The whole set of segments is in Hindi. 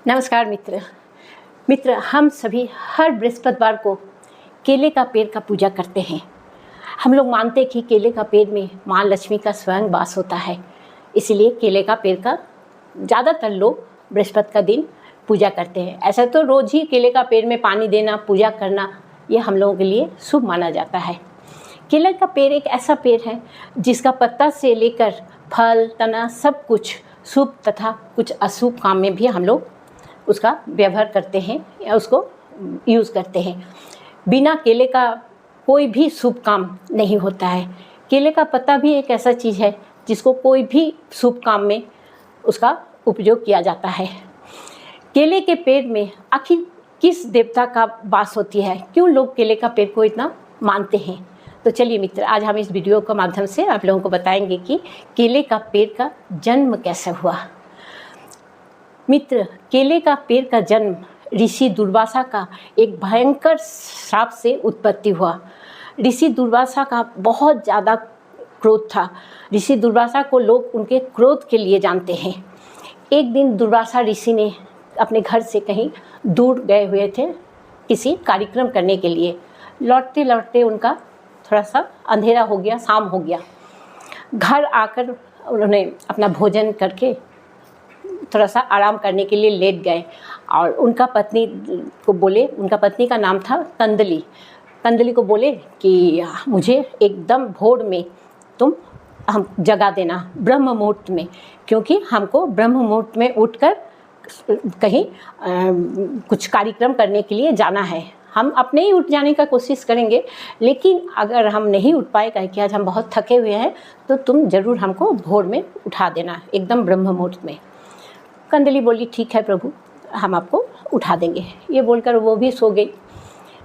नमस्कार मित्र, हम सभी हर बृहस्पतिवार को केले का पेड़ का पूजा करते हैं। हम लोग मानते हैं कि केले का पेड़ में माँ लक्ष्मी का स्वयं वास होता है, इसलिए केले का पेड़ का ज़्यादातर लोग बृहस्पति का दिन पूजा करते हैं। ऐसा तो रोज़ ही केले का पेड़ में पानी देना, पूजा करना, ये हम लोगों के लिए शुभ माना जाता है। केले का पेड़ एक ऐसा पेड़ है जिसका पत्ता से लेकर फल, तना सब कुछ शुभ तथा कुछ अशुभ काम में भी हम लोग उसका व्यवहार करते हैं या उसको यूज़ करते हैं। बिना केले का कोई भी शुभ काम नहीं होता है। केले का पत्ता भी एक ऐसा चीज़ है जिसको कोई भी शुभ काम में उसका उपयोग किया जाता है। केले के पेड़ में आखिर किस देवता का वास होती है, क्यों लोग केले का पेड़ को इतना मानते हैं? तो चलिए मित्र, आज हम इस वीडियो के माध्यम से आप लोगों को बताएंगे कि केले का पेड़ का जन्म कैसे हुआ। मित्र, केले का पेड़ का जन्म ऋषि दुर्वासा का एक भयंकर श्राप से उत्पत्ति हुआ। ऋषि दुर्वासा का बहुत ज़्यादा क्रोध था। ऋषि दुर्वासा को लोग उनके क्रोध के लिए जानते हैं। एक दिन दुर्वासा ऋषि ने अपने घर से कहीं दूर गए हुए थे किसी कार्यक्रम करने के लिए। लौटते लौटते उनका थोड़ा सा अंधेरा हो गया, शाम हो गया। घर आकर उन्होंने अपना भोजन करके थोड़ा सा आराम करने के लिए लेट गए और उनका पत्नी को बोले, उनका पत्नी का नाम था कंदली। कंदली को बोले कि मुझे एकदम भोर में तुम हम जगा देना, ब्रह्म मुहूर्त में, क्योंकि हमको ब्रह्म मुहूर्त में उठकर कहीं कुछ कार्यक्रम करने के लिए जाना है। हम अपने ही उठ जाने का कोशिश करेंगे, लेकिन अगर हम नहीं उठ पाए कहें कि आज हम बहुत थके हुए हैं, तो तुम ज़रूर हमको भोर में उठा देना, एकदम ब्रह्म मुहूर्त में। कंदली बोली ठीक है प्रभु, हम आपको उठा देंगे। ये बोलकर वो भी सो गई।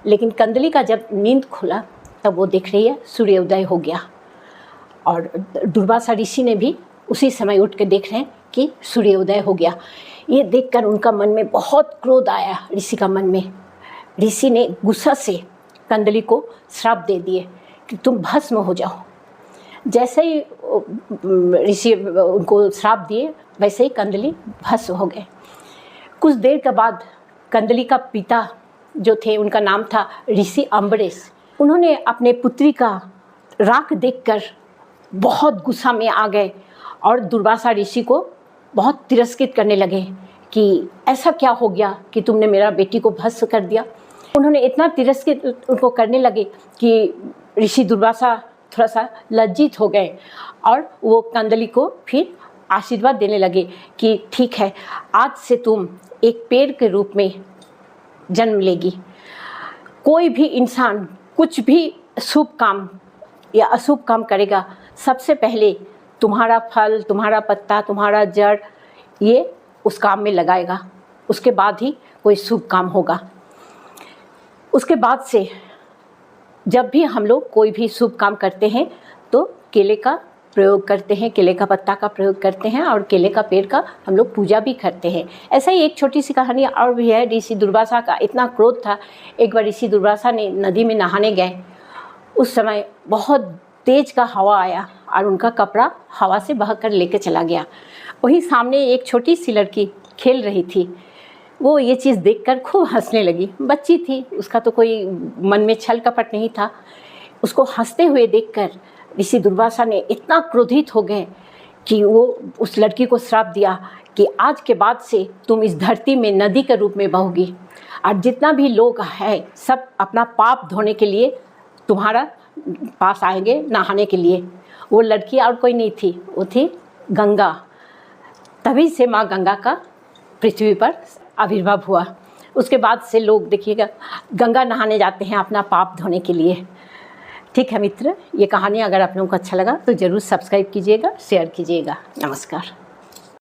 लेकिन कंदली का जब नींद खुला तब वो देख रही है सूर्योदय हो गया और दुर्वासा ऋषि ने भी उसी समय उठ के देख रहे हैं कि सूर्योदय हो गया। ये देखकर उनका मन में बहुत क्रोध आया ऋषि का मन में। ऋषि ने गुस्सा से कंदली को श्राप दे दिए कि तुम भस्म हो जाओ। जैसे ही ऋषि उनको श्राप दिए वैसे ही कंदली भस्म हो गए। कुछ देर के बाद कंदली का पिता जो थे, उनका नाम था ऋषि अम्बरेश, उन्होंने अपने पुत्री का राख देखकर बहुत गुस्सा में आ गए और दुर्वासा ऋषि को बहुत तिरस्कृत करने लगे कि ऐसा क्या हो गया कि तुमने मेरा बेटी को भस्म कर दिया। उन्होंने इतना तिरस्कृत उनको करने लगे कि ऋषि दुर्वासा थोड़ा सा लज्जित हो गए और वो कंदली को फिर आशीर्वाद देने लगे कि ठीक है, आज से तुम एक पेड़ के रूप में जन्म लेगी। कोई भी इंसान कुछ भी शुभ काम या अशुभ काम करेगा, सबसे पहले तुम्हारा फल, तुम्हारा पत्ता, तुम्हारा जड़ ये उस काम में लगाएगा, उसके बाद ही कोई शुभ काम होगा। उसके बाद से जब भी हम लोग कोई भी शुभ काम करते हैं तो केले का प्रयोग करते हैं, केले का पत्ता का प्रयोग करते हैं और केले का पेड़ का हम लोग पूजा भी करते हैं। ऐसा ही एक छोटी सी कहानी और भी है। ऋषि दुर्वासा का इतना क्रोध था, एक बार ऋषि दुर्वासा ने नदी में नहाने गए। उस समय बहुत तेज का हवा आया और उनका कपड़ा हवा से बहकर लेके चला गया। वहीं सामने एक छोटी सी लड़की खेल रही थी। वो ये चीज़ देखकर खूब हंसने लगी। बच्ची थी, उसका तो कोई मन में छल कपट नहीं था। उसको हंसते हुए देखकर ऋषि दुर्वासा ने इतना क्रोधित हो गए कि वो उस लड़की को श्राप दिया कि आज के बाद से तुम इस धरती में नदी के रूप में बहोगी और जितना भी लोग हैं सब अपना पाप धोने के लिए तुम्हारा पास आएंगे नहाने के लिए। वो लड़की और कोई नहीं थी, वो थी गंगा। तभी से माँ गंगा का पृथ्वी पर आविर्भाव हुआ। उसके बाद से लोग देखिएगा गंगा नहाने जाते हैं अपना पाप धोने के लिए। ठीक है मित्र, ये कहानी अगर आप लोगों को अच्छा लगा तो ज़रूर सब्सक्राइब कीजिएगा, शेयर कीजिएगा। नमस्कार।